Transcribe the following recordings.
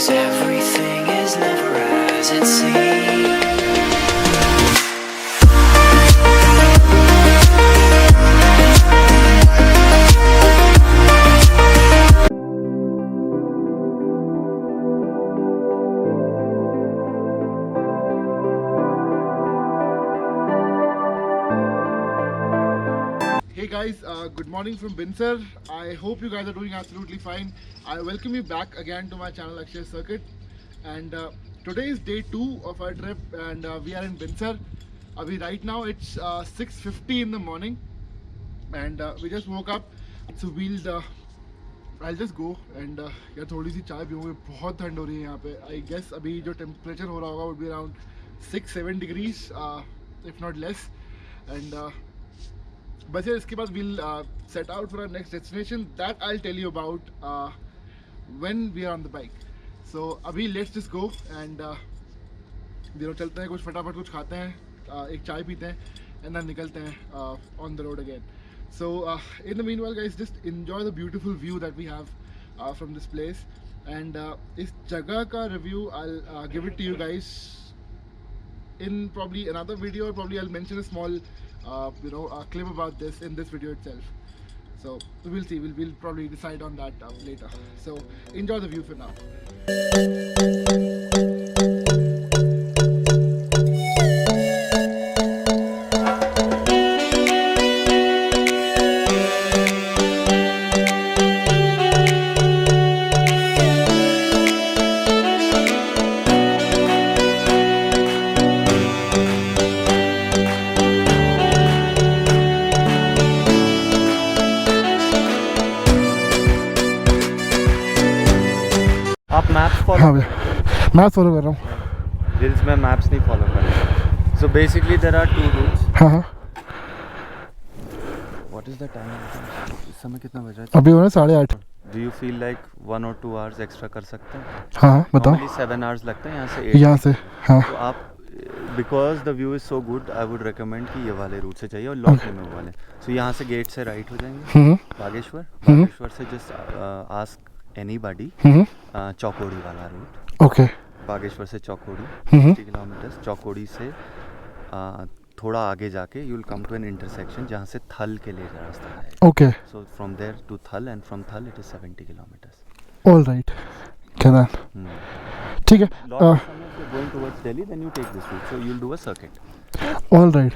'cause everything is never as it seems. Hey guys, good morning from Binsar. I hope you guys are doing absolutely fine. I welcome you back again to my channel Akshay Circuit, and today is day 2 of our trip, and we are in Binsar. Right now it's 6:50 in the morning, and we just woke up. So I'll just go and यार थोड़ी सी चाय पीऊँगी, बहुत ठंड हो रही है यहाँ पे. I guess अभी जो टेम्परेचर हो रहा होगा would be around 6-7 degrees, if not less, and बस यार इसके बाद we'll set out for our next destination that I'll tell you about when we are on the bike. So अभी let's just go and चलते हैं, कुछ फटाफट कुछ खाते हैं, एक चाय पीते हैं and then निकलते हैं on the road again. So in the meanwhile guys, just enjoy the beautiful view that we have from this place, and इस जगह का review I'll give it to you guys in probably another video, or probably I'll mention a small a clip about this in this video itself. So we'll see, we'll probably decide on that later. So enjoy the view for now. आप maps हाँ follow भैया, मैं follow कर रहा हूँ. Reels में maps नहीं follow कर. So basically there are 2 routes. हाँ हाँ, व्हाट इज द टाइम? इस समय कितना बज रहा है? अभी हो रहा है 8:30. डू यू फील लाइक 1 और 2 आवर्स एक्स्ट्रा कर सकते हैं? हाँ बताओ. नॉर्मली 7 आवर्स लगते हैं यहाँ से 8. यहाँ से हाँ. तो आप because the view is so good, I would recommend कि ये वाले रूट से जाइए और लॉन्ग में वो वाले. सो यहाँ से गेट से राइट हो जाएंगे बागेश्वर से जस्ट आस्क एनीबॉडी चौकोड़ी वाला रूट. ओके. बागेश्वर से चौकोड़ी 50 किलोमीटर्स. चौकोड़ी से थोड़ा आगे जाके you will come to an intersection जहाँ से थल के लिए रास्ता है. Okay. So from there to Thal, and from Thal it is 70 kilometres. All right. क्या ठीक है. Going towards Delhi, then you take this route, so you'll do a circuit. All right.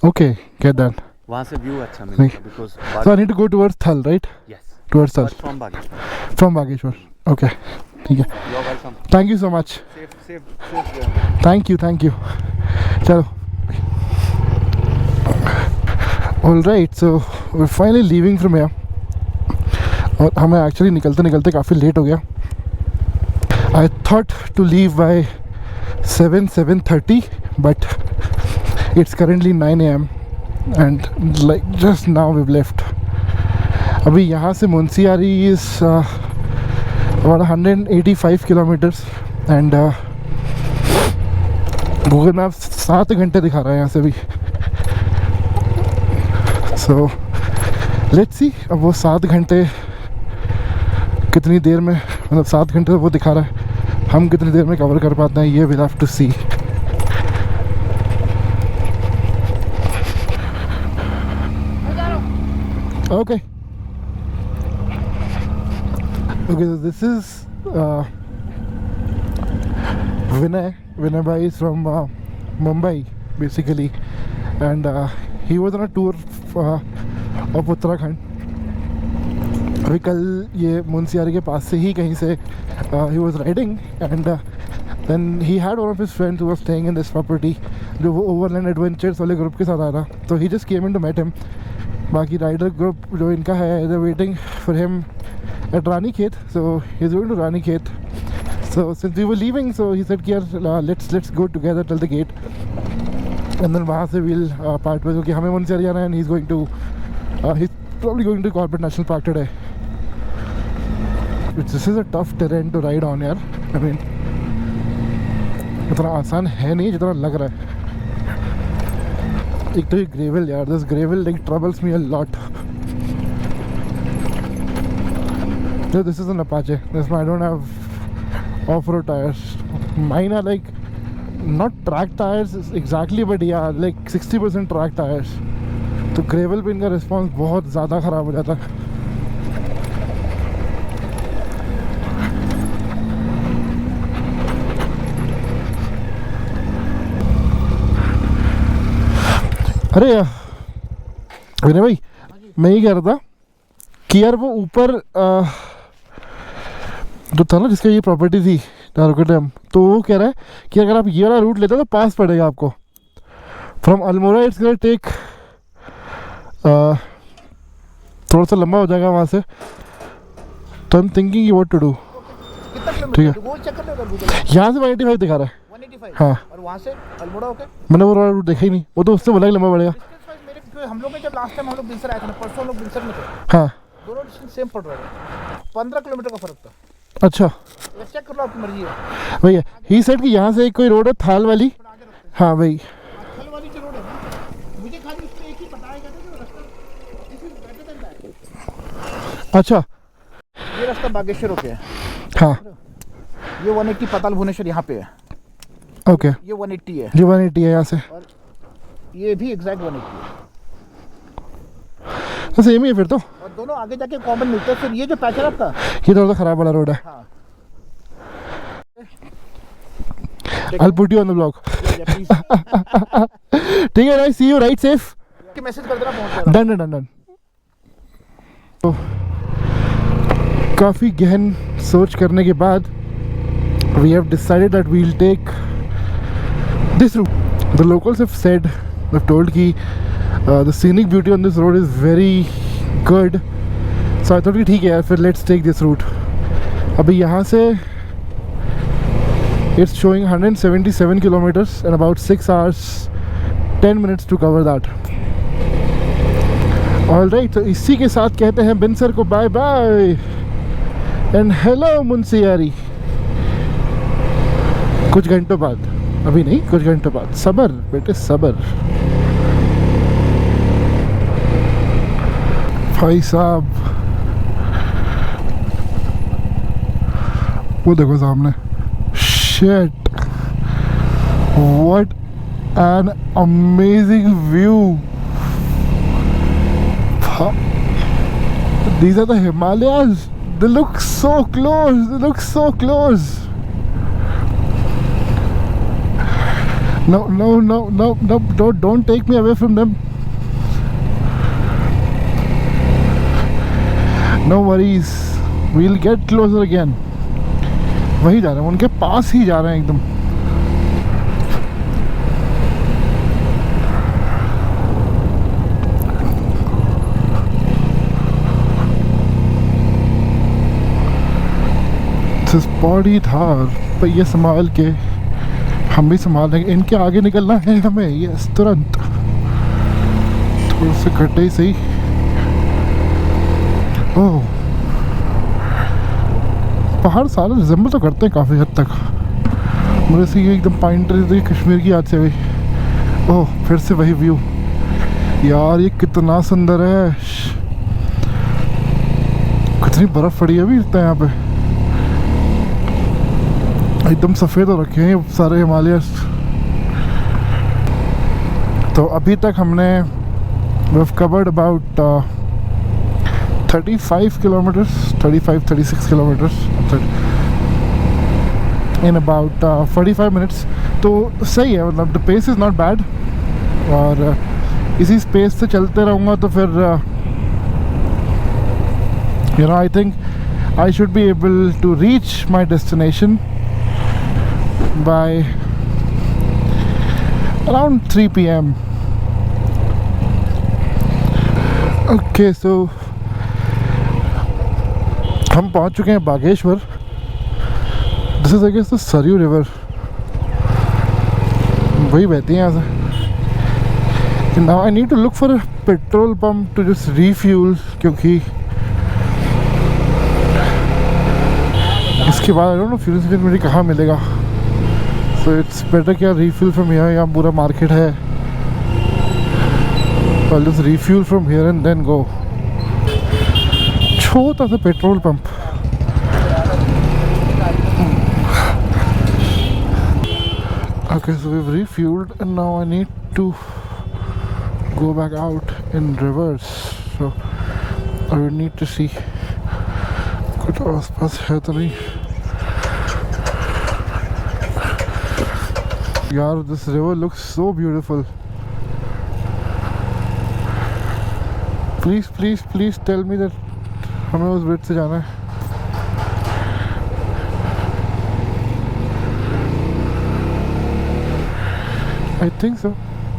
Okay, get that. वहाँ से व्यू अच्छा मिलेगा because So I need to go towards Thal, right? yes, Towards Thal. but from Bageshwar. From Bageshwar. Okay. ठीक है. You're welcome. Thank you so much. Safe journey. Thank you. चलो. All right. So we're finally leaving from here. और हमें actually निकलते काफ़ी late हो गया. I thought to leave by 7:30, but it's currently 9 AM and like just now we've left. अभी यहाँ से Munsiyari is about 185 kilometers, and Google Maps 7 घंटे दिखा रहा है यहाँ से भी. So let's see, अब वो 7 घंटे कितनी देर में, मतलब 7 घंटे वो दिखा रहा है, हम कितनी देर में कवर कर पाते हैं, ये we'll have to see. Okay. So this is Vinay bhai is from Mumbai basically, and he was on a tour of Uttarakhand. अभी कल ये मुंशियारी के पास से ही कहीं से he was riding, and then he had one of his friends who was staying in this property, जो वो overland adventures वाले ग्रुप के साथ आया था. तो he just came in to meet him. बाकी राइडर ग्रुप जो इनका है, they're waiting for him at Ranikhet, so he's going to Ranikhet. So since we were leaving, so he said कि यार let's go together till the gate, and then वहाँ से we'll part ways, क्योंकि हमें मुंशियारी जाना है, and he's probably going to Corbett National Park today. This is a tough terrain to ride on यार. I mean इतना आसान है नहीं जितना लग रहा है. एक तो ये ग्रेवल यार, this gravel like troubles me a lot. So this is an Apache. I don't have off-road tires. Mine are like not track tires exactly, but yeah, like 60% track tires. तो ग्रेवल पे इनका response बहुत ज़्यादा ख़राब हो जाता है. अरे यार विनय भाई, मैं ये कह रहा था कि यार वो ऊपर जो था ना जिसका ये प्रॉपर्टी थी नारोका डैम, तो वो कह रहा है कि अगर आप ये वाला रूट लेते हो तो पास पड़ेगा आपको from Almora. It's gonna take थोड़ा सा लंबा हो जाएगा वहाँ से. तो I am thinking what to do. ठीक है, वो चेक कर लो उधर गूगल यहाँ से 185 दिखा रहा है. 185 हाँ. और वहाँ से अल्मोड़ा होके मैंने वो वाला रूट देखा ही नहीं. वो तो उससे बोला ही लंबा पड़ेगा. मेरे हम लोग ने जब लास्ट टाइम हम लोग बिलसर आए थे ना, परसों हम लोग बिलसर में थे, हाँ दोनों डिस्टेंस सेम पड़ रहे थे. 15 किलोमीटर का फर्क था. अच्छा चेक कर लो, आपकी मर्जी है. भैया ही सेड कि यहाँ से एक कोई रोड है थाल वाली. हाँ भाई थल वाली जो रोड है ना, मुझे खाली इसमें एक ही पता है कि रास्ता this is better than that. अच्छा. ये रास्ता बागेश्वर होके है. हाँ ये 180 पाताल भुवनेश्वर यहाँ पे है. ओके. ये 180 है जी 180 है यहाँ से. और ये भी एग्जैक्ट 180 है. तो सेम ही है फिर तो. और दोनों आगे जाके कॉमन मिलते हैं. फिर ये जो पैच है आपका, ये थोड़ा सा खराब वाला रोड है. हाँ I'll put you on the block. ठीक है right. See you ride safe. कि मैसेज कर देना, पहुंच जाएगा. Done done done. तो काफ़ी गहन सोच करने के बाद we have decided that we'll take this route. The locals have said, they've told कि the scenic beauty on this road is very good. So I thought कि ठीक है यार, फिर let's take this route. अभी यहाँ से it's showing 177 kilometers and about 6 hours 10 minutes to cover that. Alright, तो इसी के साथ कहते हैं बिनसर को bye bye and hello Munsiyari. कुछ घंटों बाद, अभी नहीं, कुछ घंटों बाद. सबर बेटे सबर. भाई साहब वो देखो सामने. Shit, what an amazing view. These are the Himalayas. They look so close. They look so close. No, no, no, no, no, don't take me away from them. No worries. We'll get closer again. वही जा रहे हैं, उनके पास ही जा रहे हैं एकदम. Body Thar पहिए संभाल के हम भी संभाल लेंगे. इनके आगे निकलना है हमें. यस तुरंत. थोड़े से घटे ही सही. ओह, पहाड़ सारे रिजेंबल तो करते हैं काफ़ी हद तक. मुझे से ये एकदम पाइन ट्री कश्मीर की याद से हुई. ओह, फिर से वही व्यू. यार ये कितना सुंदर है. कितनी बर्फ़ पड़ी है अभी इतना यहाँ पे. एकदम सफ़ेद हो रखे हैं ये सारे हिमालयस. तो अभी तक हमने we've covered about 35 kilometers, 36 kilometers in about 45 minutes. तो सही है, मतलब the pace is not bad. और इसी स्पेस से चलते रहूँगा तो फिर you know I think I should be able to reach my destination by around 3 PM. Okay, so हम पहुंच चुके हैं Bageshwar. This is I guess the Sarayu river. वही बहती है यहाँ से. Now I need to look for a petrol pump to just refuel, क्योंकि इसके बाद I don't know fuel station मुझे कहाँ मिलेगा. सो इट्स बेटर क्या रिफ्यूल फ्रॉम हियर. यहाँ पूरा मार्केट है. I'll just refuel from here and then go. छोटा सा petrol pump. Okay, so we've refueled and now I need to go back out in reverse. So I would need to see कुछ आसपास है तो नहीं. यार, this river looks so beautiful. Please, please, please tell me that हमें उस bridge से जाना है. I think so.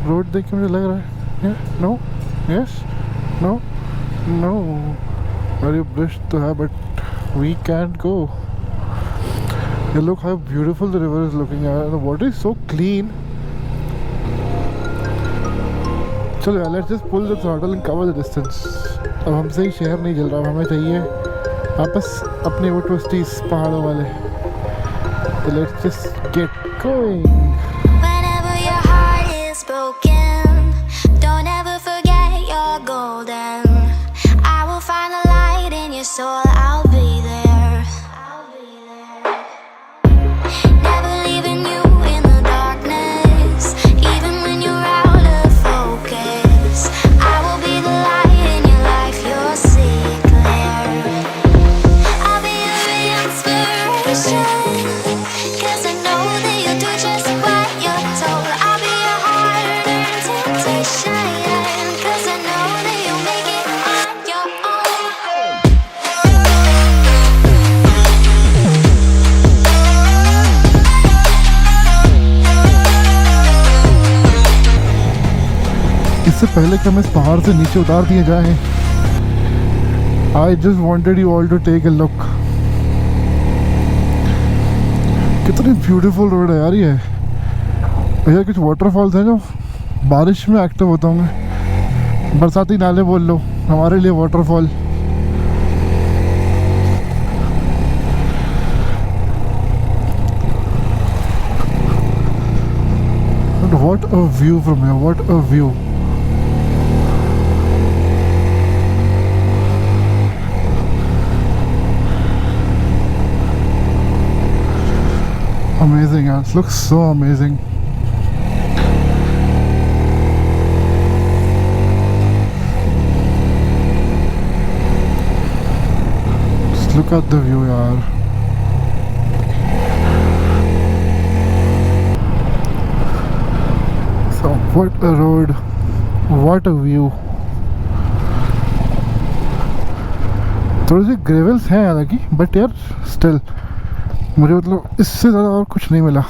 रोड देख के मुझे लग रहा है. No, yes, no, no. अरे ब्रिज तो है but we can't go. Yeah, look how beautiful the river is looking at. The water is so clean. चलो यार, let's just pull the throttle and cover the distance. अब हमसे ही शहर नहीं जल रहा, हमें चाहिए वापस अपने वो ट्विस्टीज पहाड़ों वाले. तो let's just get going. Whenever your heart is broken, don't ever forget you're golden. I will find the light in your soul, I'll be there. Never leaving you in the darkness, even when you're out of focus. I will be the light in your life, you'll see it clear. I'll be your inspiration, 'cause I know that you'll do just what you're told. I'll be your heart and temptation, 'cause I know that you'll make it on your own. इससे पहले कि हम इस पहाड़ से नीचे उतार दिए जाएं, I just wanted you all to take a look. कितनी ब्यूटीफुल रोड है यार ये. भैया कुछ वाटरफॉल्स हैं जो बारिश में एक्टिव होते होंगे. बरसाती नाले बोल लो, हमारे लिए waterfall. What a view from here, what a view. Amazing, yeah. It looks so amazing. Just look at the view, yaar. So what a road, what a view. थोड़ी सी ग्रेवल्स हैं हालांकि, बट यार स्टिल मुझे मतलब इससे ज़्यादा और कुछ नहीं मिला.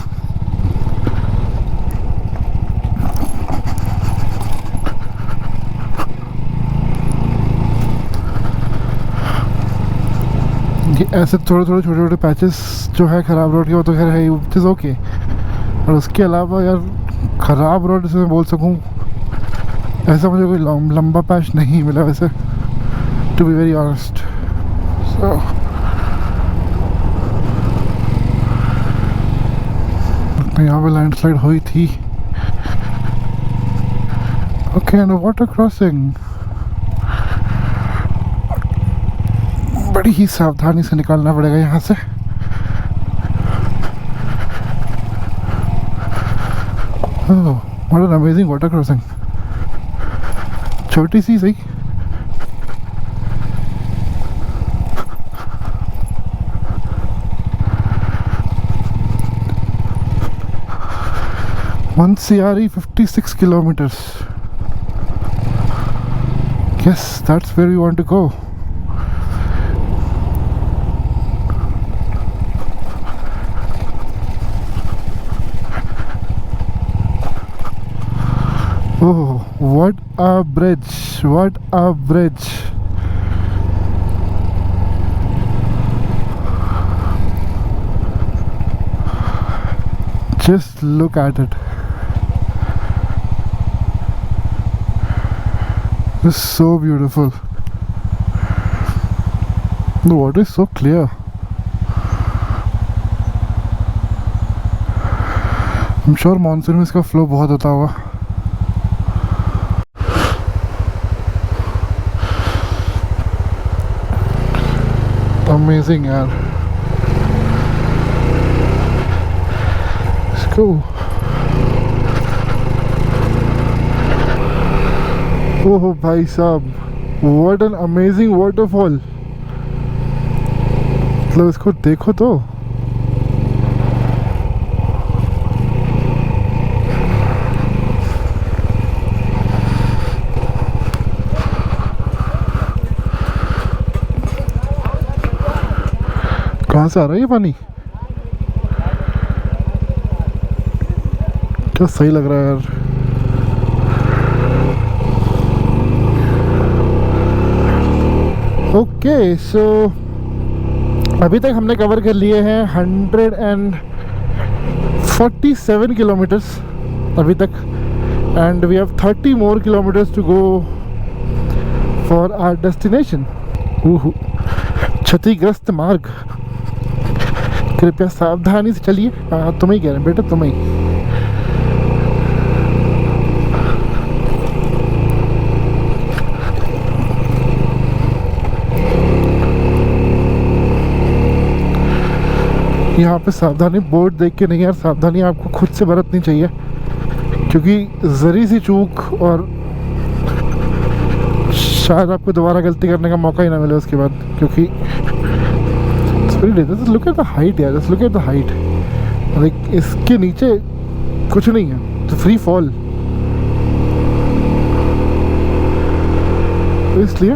ये ऐसे थोड़े थोड़े छोटे छोटे पैचेस जो है ख़राब रोड के, वो तो खैर है, विच इज़ ओके. और उसके अलावा यार ख़राब रोड से मैं बोल सकूँ ऐसा मुझे कोई लंबा पैच नहीं मिला वैसे, to be very honest. So यहाँ पे लैंडस्लाइड हुई थी. Okay, and water crossing. बड़ी ही सावधानी से निकालना पड़ेगा यहाँ से. Oh, what an amazing water crossing. छोटी सी सही. CRE 56 kilometers. Yes, that's where we want to go. Oh, what a bridge! What a bridge! Just look at it. It's so beautiful. The water is so clear. I'm sure monsoon में इसका flow बहुत होता होगा. Amazing यार. Let's go. ओहो भाई साहब, what an amazing waterfall. मतलब इसको देखो तो, कहाँ से आ रहा है ये पानी? क्या सही लग रहा है यार। ओके सो अभी तक हमने कवर कर लिए हैं 147 किलोमीटर्स अभी तक, and we have 30 more kilometres to go for our destination. क्षतिग्रस्त मार्ग, कृपया सावधानी से चलिए। हाँ तुम ही कह रहे हैं बेटा, तुम ही। यहाँ पे सावधानी बोर्ड देख के नहीं यार, सावधानी आपको खुद से बरतनी चाहिए, क्योंकि जरी सी चूक और शायद आपको दोबारा गलती करने का मौका ही ना मिले उसके बाद, क्योंकि लुक एट द हाइट यार, just look at the height. Like इसके नीचे कुछ नहीं है, तो फ्री फॉल। तो इसलिए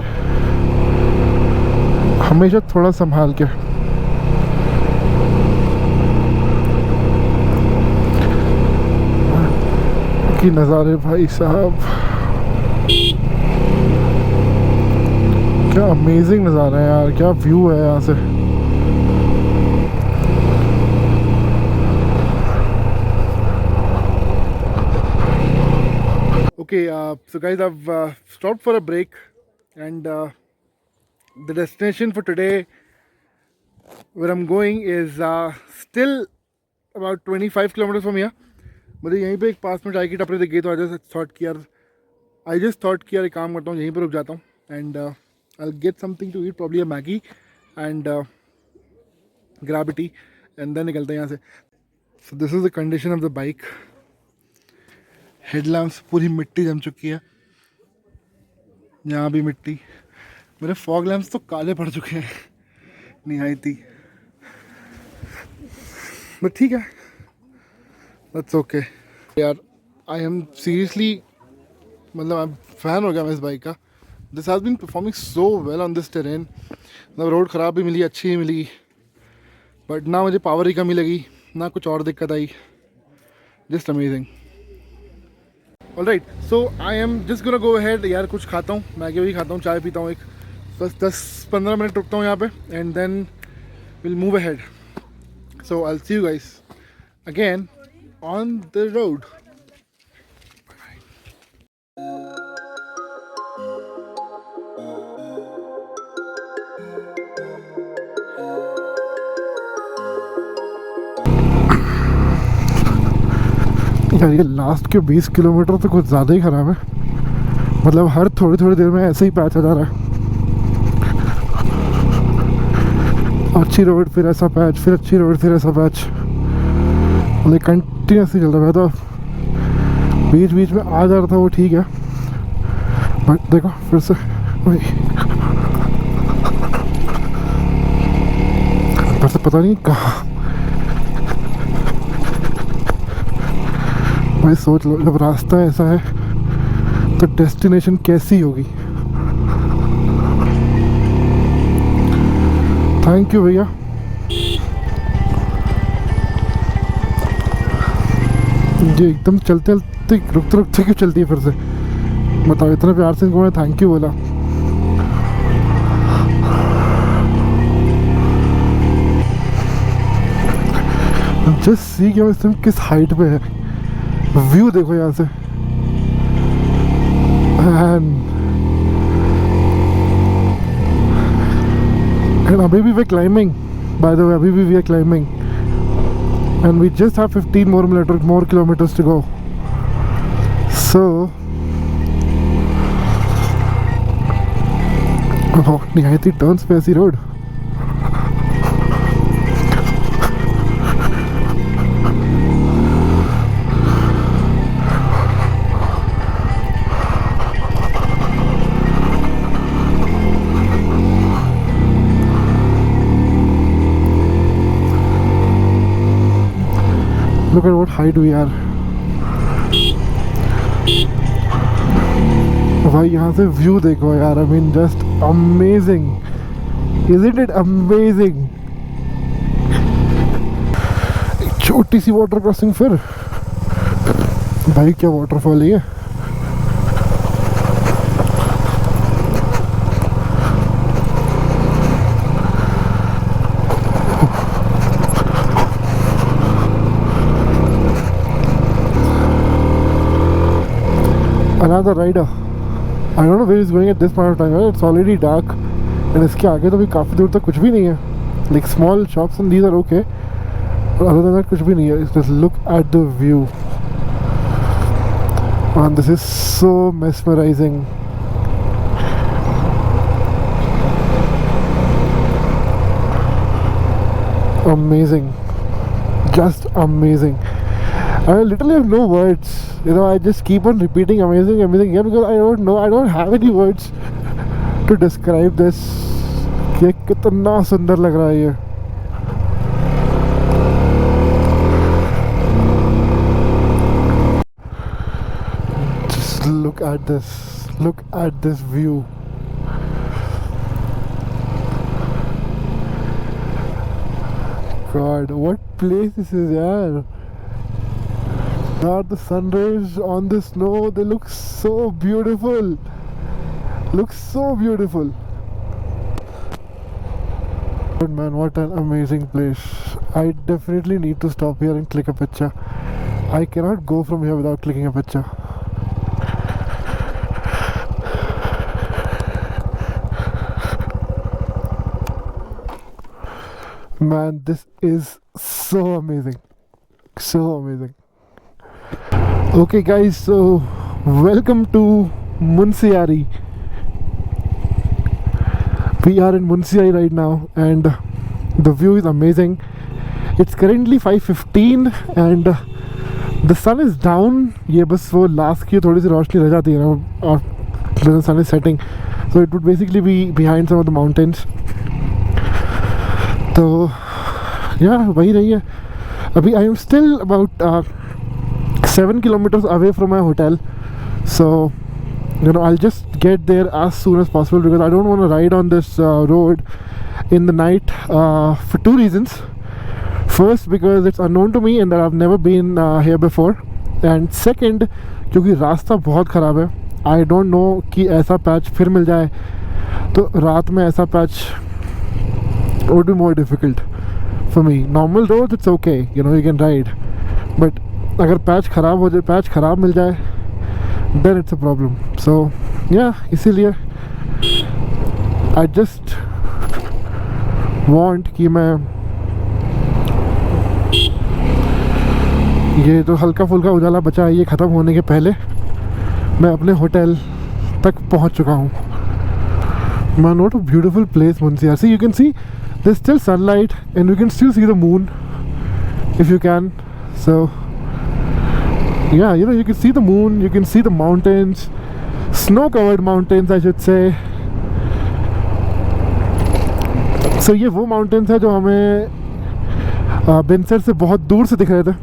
हमेशा थोड़ा संभाल के। की नज़ारे भाई साहब, क्या अमेजिंग नज़ारा है यार, क्या व्यू है यहाँ से। Okay, so guys, I've stopped for a break, and the destination for today, where I'm going, is still about 25 kilometers from here. मुझे यहीं पे एक पास में चाय की टपरी दिख गई, तो आई जस्ट थॉट कि यार एक काम करता हूँ, यहीं पर रुक जाता हूँ, and I will get something to eat, probably a Maggi, and grab a tea, and then निकलते हैं यहाँ से। So this is the condition of the bike. Headlamps पूरी मिट्टी जम चुकी है, यहाँ भी मिट्टी। मेरे फॉग लैम्प्स तो काले पड़ चुके हैं निहायती, बट ठीक है, दैट्स ओके यार। आई एम सीरियसली, मतलब आई एम फैन हो गया मैं इस बाइक का। This has been performing so well on this terrain. मतलब रोड ख़राब भी मिली, अच्छी भी मिली, बट ना मुझे पावर की कमी लगी, ना कुछ और दिक्कत आई। Just amazing. Alright, so I am just gonna go ahead यार, कुछ खाता हूँ, मैगी भी खाता हूँ, चाय पीता हूँ, एक बस 10-15 मिनट रुकता हूँ यहाँ पे, and then will move ahead. So I will see you guys again on the road. यार ये लास्ट के 20 किलोमीटर तो कुछ ज़्यादा ही ख़राब है। मतलब हर थोड़ी देर में ऐसे ही पैच आ जा रहा है, अच्छी रोड फिर ऐसा पैच, फिर अच्छी रोड फिर ऐसा पैच, मतलब कंटिन्यूसली चल रहा है। तो बीच बीच में आ जा रहा था वो ठीक है, बट देखो फिर से वही, फिर से पता नहीं कहाँ। भाई सोच लो, जब रास्ता ऐसा है तो डेस्टिनेशन कैसी होगी। थैंक यू भैया। ये एकदम चलते चलते रुकते क्यों चलती है फिर से, बताओ। इतने प्यार से इनको मैंने थैंक यू बोला। जस्ट सी कि हम इस टाइम किस हाइट पे है। व्यू देखो यहाँ से, एंड अभी भी we climbing, by the way अभी भी we are climbing, and we just have 15 more kilometers to go. So निहायती टर्न्स पे ऐसी road. Look at what height we are. भाई यहाँ से व्यू देखो यार, I mean just amazing. Isn't it amazing? एक छोटी सी वाटर क्रॉसिंग फिर. भाई क्या वाटरफॉल है ये. Another rider. I don't know where he's going at this point of time. It's already dark, and इसके आगे तो भी काफ़ी दूर तक कुछ भी नहीं है. Like small shops and these are okay. But other than that कुछ भी नहीं है. Just look at the view. Man, this is so mesmerizing. Amazing. Just amazing. I literally have no words. You know, I just keep on repeating amazing, amazing again because I don't know, I don't have any words to describe this. कि कितना सुंदर लग रहा है ये. Just look at this. Look at this view. God, what place this is, yaar. God, the sun rays on the snow, they look so beautiful. Look so beautiful. But man, what an amazing place. I definitely need to stop here and click a picture. I cannot go from here without clicking a picture. Man, this is so amazing. So amazing. Okay guys, so welcome to Munsiari. We are in Munsiari right now and the view is amazing. It's currently 5:15 and the sun is down. ये बस वो last की थोड़ी सी रोशनी रह जाती है ना, और the sun is setting, so it would basically be behind some of the mountains. तो yeah, वही रही है. अभी I am still about 7 kilometers away from my hotel, so you know, I'll just get there as soon as possible because I don't want to ride on this road in the night for two reasons. First, because it's unknown to me and that I've never been here before, and second, क्योंकि रास्ता बहुत ख़राब है. I don't know कि ऐसा patch फिर मिल जाए तो रात में ऐसा patch would be more difficult for me. Normal roads it's okay, you know, you can ride, but अगर पैच ख़राब हो जाए, पैच ख़राब मिल जाए, then it's a problem. So yeah, इसीलिए I just want कि मैं ये जो हल्का फुल्का उजाला बचा है ये ख़त्म होने के पहले मैं अपने होटल तक पहुंच चुका हूँ. Man, what a beautiful place Munsiar. See, you can see there's still sunlight and you can still see the moon if you can. So yeah, you know, you can see the moon, you can see the mountains, snow covered mountains I should say. So ये वो mountains है जो हमें बिनसर से बहुत दूर से दिख रहे थे,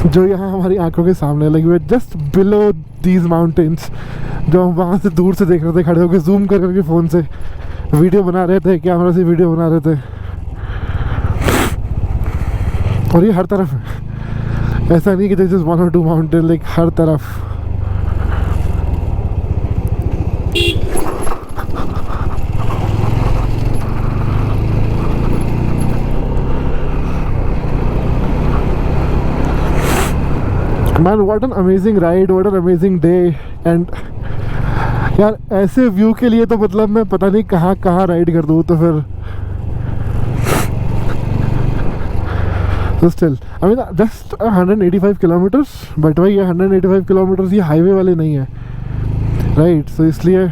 जो यहाँ हमारी आंखों के सामने लगी हुई है, just below these mountains, जो हम वहाँ से दूर से देख रहे थे, खड़े होकर जूम कर करके फ़ोन से वीडियो बना रहे थे, कैमरा से वीडियो बना रहे थे. और ये हर तरफ है, ऐसा नहीं कि this is 1 or 2 mountain, like हर तरफ. Man, what an amazing ride, what an amazing day. And यार ऐसे व्यू के लिए तो मतलब मैं पता नहीं कहाँ कहाँ राइड कर दूँ. तो फिर so still, I mean just 185 kilometers, but भाई ये 185 kilometers ये हाईवे वाले नहीं है, राइट. सो इसलिए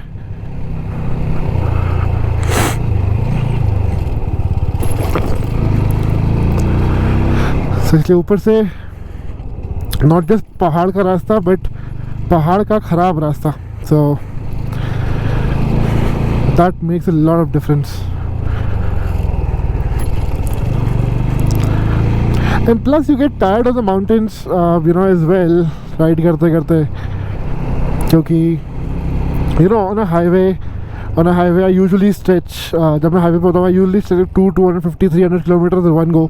ऊपर से नॉट जस्ट पहाड़ का रास्ता बट पहाड़ का ख़राब रास्ता. So that makes a lot of difference. And plus you get tired of the mountains you know as well ride करते करते, क्योंकि you know on a highway I usually stretch, जब मैं हाईवे पर होता हूँ I usually stretch 250-300 kilometre in one go,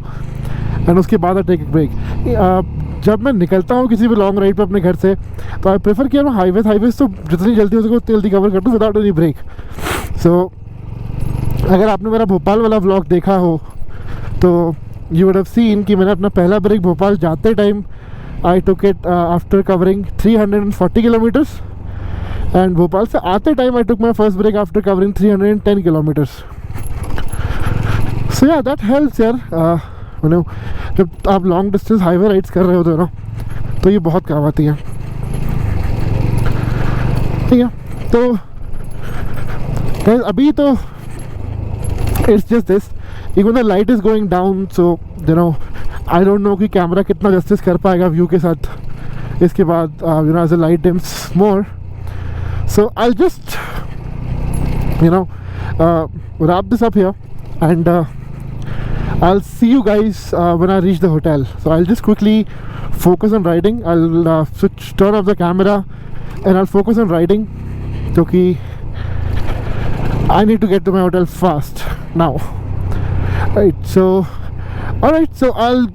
and उसके बाद आई टेक ब्रेक. जब मैं निकलता हूँ किसी भी लॉन्ग राइड पे अपने घर से, तो आई प्रेफर किया मैं हाईवे तो जितनी जल्दी हो सके उतनी जल्दी कवर कर दूँ विदाउट एनी ब्रेक. सो अगर आपने मेरा भोपाल वाला व्लॉग देखा हो तो यू वुड हैव सीन कि मैंने अपना पहला ब्रेक भोपाल जाते time I took it after covering 340 kilometers, and Bhopal से आते time I took my first break after covering 310 kilometers. So yeah that helps यार. यू नो जब आप लॉन्ग डिस्टेंस हाईवे राइड्स कर रहे होते हो ना, तो ये बहुत काम आती है. ठीक है, तो guys, अभी तो it's just this, even the light is going down, so you know I don't know कि कैमरा कितना जस्टिस कर पाएगा व्यू के साथ इसके बाद, you know as the light dims more. So I just you know wrap this up here, and I'll see you guys when I reach the hotel. So I'll just quickly focus on riding. I'll turn off the camera and I'll focus on riding, क्योंकि I need to get to my hotel fast now. Right, so alright, so I'll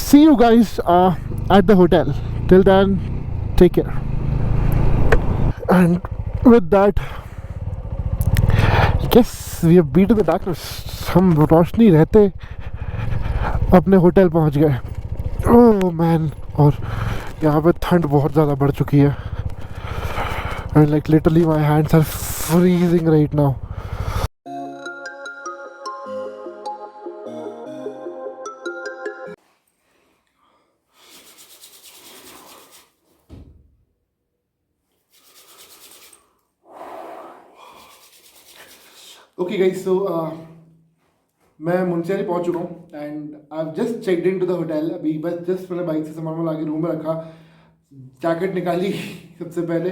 see you guys at the hotel. Till then, take care. And with that, I guess we have beaten the darkness. हम रोशनी रहते अपने hotel पहुंच गए. Oh man, और यहाँ पे ठंड बहुत ज़्यादा बढ़ चुकी है, and like literally my hands are freezing right now. Okay guys, so मैं मुंशियारी पहुंच चुका हूँ, and I have just checked in to the hotel. अभी बस जस्ट मैंने बाइक से सामान ला के रूम में रखा, जैकेट निकाली सबसे पहले,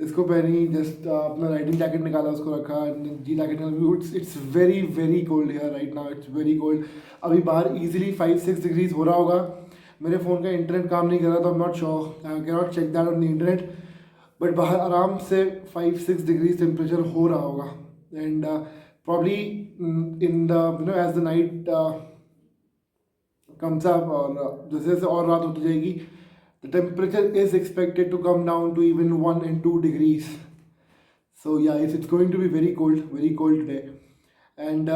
इसको पहनी, जस्ट अपना राइडिंग जैकेट निकाला, उसको रखा, जी जैकेट निकाला. It's very very cold here right now, it's very cold. अभी बाहर इजीली 5-6 डिग्रीज हो रहा होगा. मेरे फ़ोन का इंटरनेट काम नहीं कर रहा, तो I am not sure, I can not check that on the internet, but बाहर आराम से 5-6 डिग्रीज टेम्परेचर हो रहा होगा. And probably in the you know as the night comes up, और जैसे जैसे और रात होती जाएगी, the temperature is expected to come down to even 1 and 2 degrees. So yeah, it's going to be very cold today. And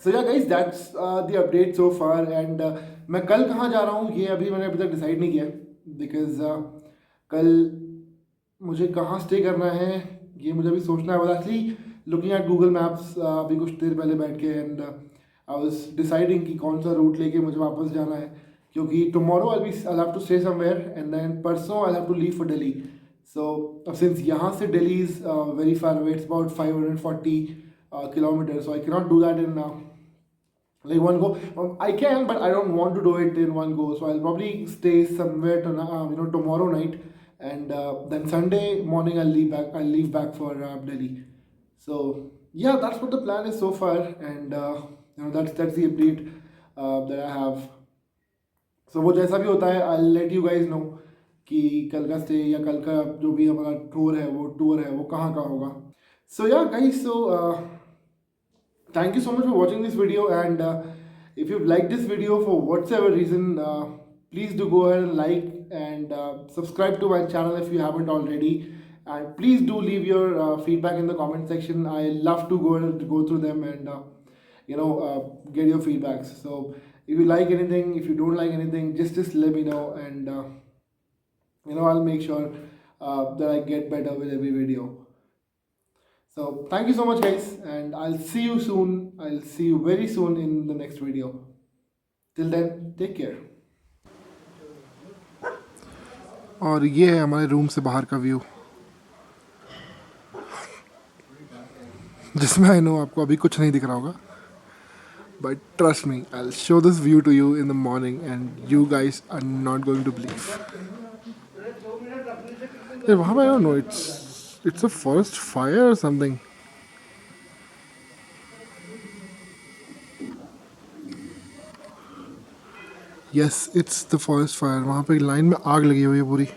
so yeah guys, that's the update so far. And मैं कल कहाँ जा रहा हूँ ये अभी मैंने अभी तक डिसाइड नहीं किया, बिकॉज कल मुझे कहाँ स्टे करना है ये मुझे अभी सोचना है. Actually looking at Google maps अभी कुछ देर पहले बैठ के, एंड आई वाज डिसाइडिंग कि कौन सा रूट लेके मुझे वापस जाना है, क्योंकि tomorrow I have to stay somewhere, and then परसों I have to leave for Delhi. So since यहाँ से Delhi is very far away, it's about 540 kilometers, so I cannot do that in like one go. I can, but I don't want to do it in one go, so I'll probably stay somewhere to tomorrow night, and then Sunday morning I'll leave back for Delhi. So yeah, that's what the plan is so far, and that's the update that I have. So वो जैसा भी होता है I'll let you guys know कि कल का stay या कल का जो भी हमारा टूर है वो कहाँ का होगा. So yeah guys, so thank you so much for watching this video, and if you've liked this video for whatsoever reason, please do go ahead and like and subscribe to my channel if you haven't already, and please do leave your feedback in the comment section. I love to go through them and get your feedbacks. So if you like anything, if you don't like anything, just let me know, and I'll make sure that I get better with every video. So thank you so much guys, and I'll see you soon. I'll see you very soon in the next video. Till then, take care. और ये है हमारे room से बाहर का view, जिसमें I know आपको अभी कुछ नहीं दिख रहा होगा, but trust me, I'll show this view to you in the morning and you guys are not going to believe. Yeah, वहाँ पे I don't know, it's a forest fire or something. Yes it's the forest fire. वहाँ पे line में आग लगी हुई है पूरी.